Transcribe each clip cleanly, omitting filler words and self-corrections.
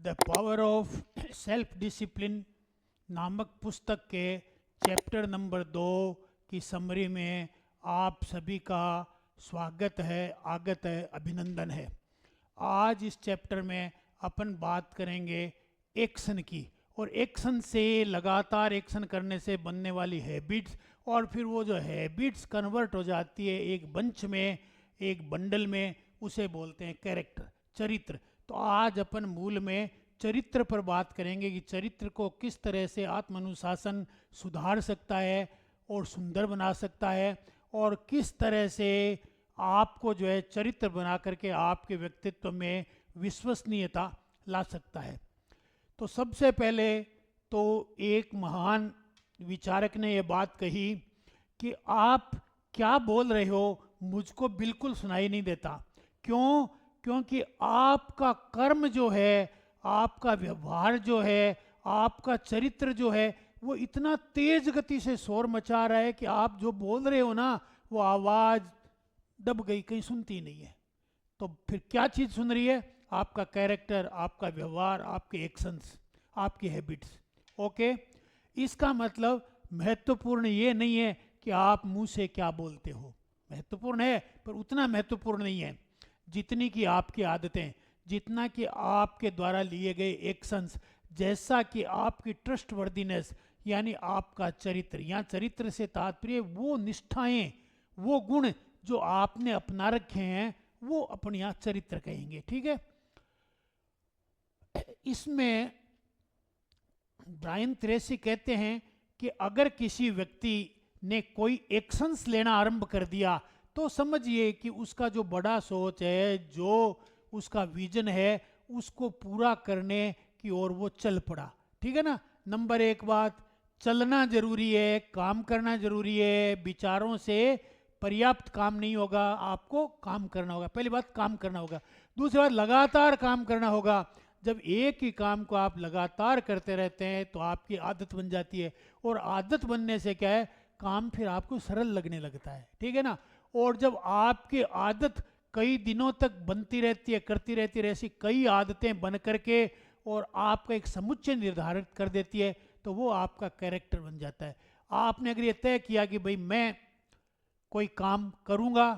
The power of self discipline नामक पुस्तक के चैप्टर नंबर 2 की समरी में आप सभी का स्वागत है, आगत है, अभिनंदन है। आज इस चैप्टर में अपन बात करेंगे एक्शन की, और एक्शन से लगातार एक्शन करने से बनने वाली हैबिट्स, और फिर वो जो हैबिट्स कन्वर्ट हो जाती है एक बंच में, एक बंडल में, उसे बोलते हैं कैरेक्टर, चरित्र। तो आज अपन मूल में चरित्र पर बात करेंगे कि चरित्र को किस तरह से आत्मानुशासन सुधार सकता है और सुंदर बना सकता है, और किस तरह से आपको जो है चरित्र बना करके आपके व्यक्तित्व में विश्वसनीयता ला सकता है। तो सबसे पहले तो एक महान विचारक ने ये बात कही कि आप क्या बोल रहे हो मुझको बिल्कुल सुनाई नहीं देता। क्यों? क्योंकि आपका कर्म जो है, आपका व्यवहार जो है, आपका चरित्र जो है, वो इतना तेज गति से शोर मचा रहा है कि आप जो बोल रहे हो ना, वो आवाज़ दब गई, कहीं सुनती नहीं है। तो फिर क्या चीज़ सुन रही है? आपका कैरेक्टर, आपका व्यवहार, आपके एक्शंस, आपकी हैबिट्स। ओके, इसका मतलब महत्वपूर्ण ये नहीं है कि आप मुंह से क्या बोलते हो, महत्वपूर्ण है पर उतना महत्वपूर्ण नहीं है जितनी कि आपकी आदतें, जितना कि आपके द्वारा लिए गए एक्शंस, जैसा कि आपकी ट्रस्टवर्दीनेस यानी आपका चरित्र। यहाँ चरित्र से तात्पर्य वो निष्ठाएं, वो गुण जो आपने अपना रखे हैं, वो अपने यहाँ चरित्र कहेंगे। ठीक है, इसमें ब्रायन ट्रेसी कहते हैं कि अगर किसी व्यक्ति ने कोई एक्शंस लेना आरंभ कर दिया तो समझिए कि उसका जो बड़ा सोच है, जो उसका विजन है, उसको पूरा करने की ओर वो चल पड़ा। ठीक है ना। नंबर एक बात, चलना जरूरी है, काम करना जरूरी है। विचारों से पर्याप्त काम नहीं होगा, आपको काम करना होगा। पहली बात, काम करना होगा। दूसरी बात, लगातार काम करना होगा। जब एक ही काम को आप लगातार करते रहते हैं तो आपकी आदत बन जाती है, और आदत बनने से क्या है, काम फिर आपको सरल लगने लगता है। ठीक है ना। और जब आपकी आदत कई दिनों तक बनती रहती है, करती रहती है, ऐसी कई आदतें बन करके और आपका एक समुच्चय निर्धारित कर देती है, तो वो आपका कैरेक्टर बन जाता है। आपने अगर ये तय किया कि भाई मैं कोई काम करूँगा,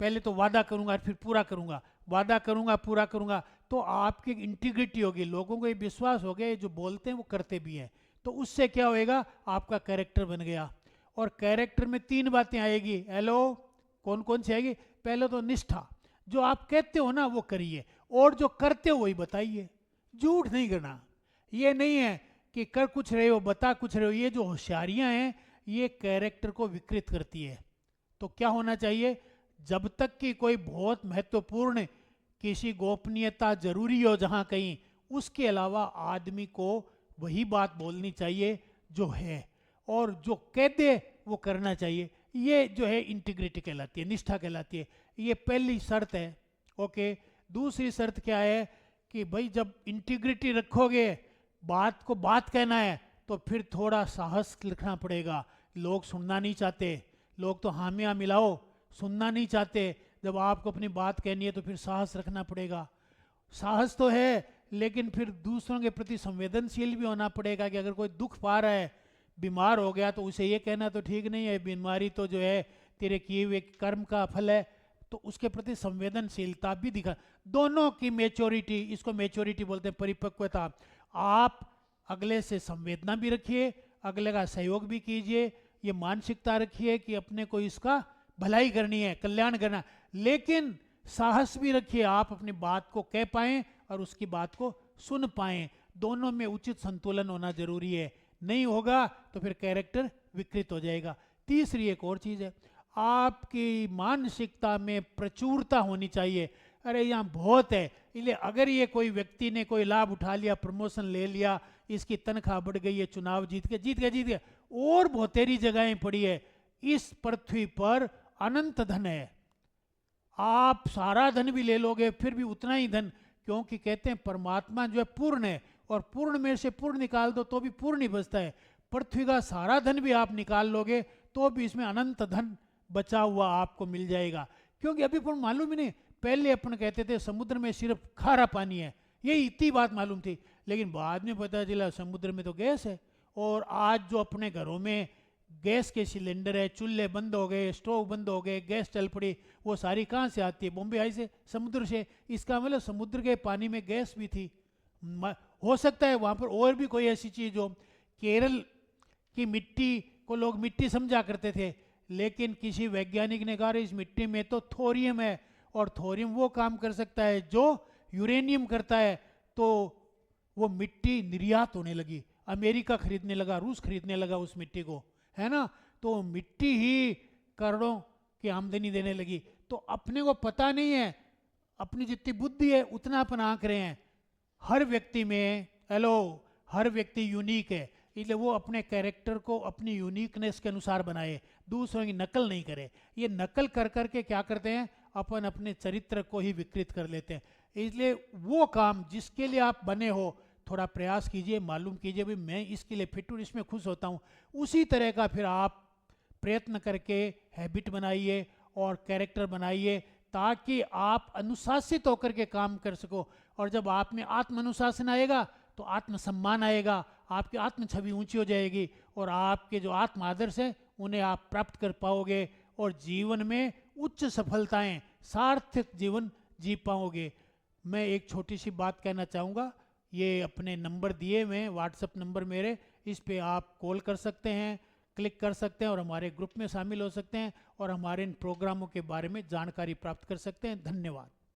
पहले तो वादा करूँगा फिर पूरा करूँगा, वादा करूँगा पूरा करूँगा, तो आपकी इंटीग्रिटी होगी, लोगों को ये विश्वास हो गया ये जो बोलते हैं वो करते भी हैं। तो उससे क्या होएगा, आपका कैरेक्टर बन गया। और कैरेक्टर में 3 बातें आएगी। हेलो, कौन कौन सी आएगी? पहले तो निष्ठा, जो आप कहते हो ना वो करिए, और जो करते हो वही बताइए। झूठ नहीं करना। ये नहीं है कि कर कुछ रहे हो बता कुछ रहे हो। ये जो होशियारियां हैं ये कैरेक्टर को विकृत करती है। तो क्या होना चाहिए, जब तक कि कोई बहुत महत्वपूर्ण किसी गोपनीयता जरूरी हो जहां कहीं, उसके अलावा आदमी को वही बात बोलनी चाहिए जो है, और जो कह दे वो करना चाहिए। ये जो है इंटीग्रिटी कहलाती है, निष्ठा कहलाती है। ये पहली शर्त है। ओके, दूसरी शर्त क्या है कि भाई जब इंटीग्रिटी रखोगे, बात को बात कहना है, तो फिर थोड़ा साहस रखना पड़ेगा। लोग सुनना नहीं चाहते, लोग तो हामिया मिलाओ, सुनना नहीं चाहते। जब आपको अपनी बात कहनी है तो फिर साहस रखना पड़ेगा। साहस तो है, लेकिन फिर दूसरों के प्रति संवेदनशील भी होना पड़ेगा कि अगर कोई दुख पा रहा है, बीमार हो गया, तो उसे ये कहना तो ठीक नहीं है बीमारी तो जो है तेरे किए हुए कर्म का फल है, तो उसके प्रति संवेदनशीलता भी दिखा। दोनों की मैच्योरिटी, इसको मैच्योरिटी बोलते हैं, परिपक्वता। आप अगले से संवेदना भी रखिए, अगले का सहयोग भी कीजिए, ये मानसिकता रखिए कि अपने को इसका भलाई करनी है, कल्याण करना, लेकिन साहस भी रखिए, आप अपनी बात को कह पाएं और उसकी बात को सुन पाएं। दोनों में उचित संतुलन होना जरूरी है। नहीं होगा तो फिर कैरेक्टर विकृत हो जाएगा। तीसरी एक और चीज़ है, आपकी मानसिकता में प्रचुरता होनी चाहिए। अरे यहाँ बहुत है, इसलिए अगर ये कोई व्यक्ति ने कोई लाभ उठा लिया, प्रमोशन ले लिया, इसकी तनख्वाह बढ़ गई है, चुनाव जीत गए, और बहुतेरी जगहें पड़ी है। इस पृथ्वी पर अनंत धन है, आप सारा धन भी ले लोगे फिर भी उतना ही धन, क्योंकि कहते हैं परमात्मा जो है पूर्ण है, और पूर्ण में से पूर्ण निकाल दो तो भी पूर्ण ही बचता है। पृथ्वी का सारा धन भी आप निकाल लोगे तो भी इसमें अनंत धन बचा हुआ आपको मिल जाएगा। क्योंकि अभी पर मालूम ही नहीं, पहले अपन कहते थे समुद्र में सिर्फ खारा पानी है, ये इतनी बात मालूम थी। लेकिन बाद में पता चला समुद्र में तो गैस है। और आज जो अपने घरों में गैस के सिलेंडर है, चूल्हे बंद हो गए, स्टोव बंद हो गए, गैस चल पड़ी, वो सारी कहाँ से आती है? बॉम्बे आई से, समुद्र से। इसका मतलब समुद्र के पानी में गैस भी थी। हो सकता है वहाँ पर और भी कोई ऐसी चीज़ हो। केरल की मिट्टी को लोग मिट्टी समझा करते थे, लेकिन किसी वैज्ञानिक ने कहा इस मिट्टी में तो थोरियम है, और थोरियम वो काम कर सकता है जो यूरेनियम करता है। तो वो मिट्टी निर्यात होने लगी, अमेरिका खरीदने लगा, रूस खरीदने लगा उस मिट्टी को, है ना। तो मिट्टी ही करोड़ों की आमदनी देने लगी। तो अपने को पता नहीं है, अपनी जितनी बुद्धि है उतना अपन आंक रहे हैं। हर व्यक्ति में हर व्यक्ति यूनिक है, इसलिए वो अपने कैरेक्टर को अपनी यूनिकनेस के अनुसार बनाए, दूसरों की नकल नहीं करे। ये नकल कर करके क्या करते हैं, अपन अपने चरित्र को ही विकृत कर लेते हैं। इसलिए वो काम जिसके लिए आप बने हो, थोड़ा प्रयास कीजिए, मालूम कीजिए भाई मैं इसके लिए फिट हूँ, इसमें खुश होता हूँ। उसी तरह का फिर आप प्रयत्न करके हैबिट बनाइए और कैरेक्टर बनाइए, ताकि आप अनुशासित होकर के काम कर सको। और जब आप में आत्म अनुशासन आएगा तो आत्मसम्मान आएगा, आपकी आत्म छवि ऊंची हो जाएगी, और आपके जो आत्म आदर्श है उन्हें आप प्राप्त कर पाओगे, और जीवन में उच्च सफलताएं, सार्थक जीवन जी पाओगे। मैं एक छोटी सी बात कहना चाहूँगा। ये अपने नंबर दिए हुए हैं, व्हाट्सएप नंबर मेरे, इस पे आप कॉल कर सकते हैं, क्लिक कर सकते हैं और हमारे ग्रुप में शामिल हो सकते हैं, और हमारे इन प्रोग्रामों के बारे में जानकारी प्राप्त कर सकते हैं। धन्यवाद।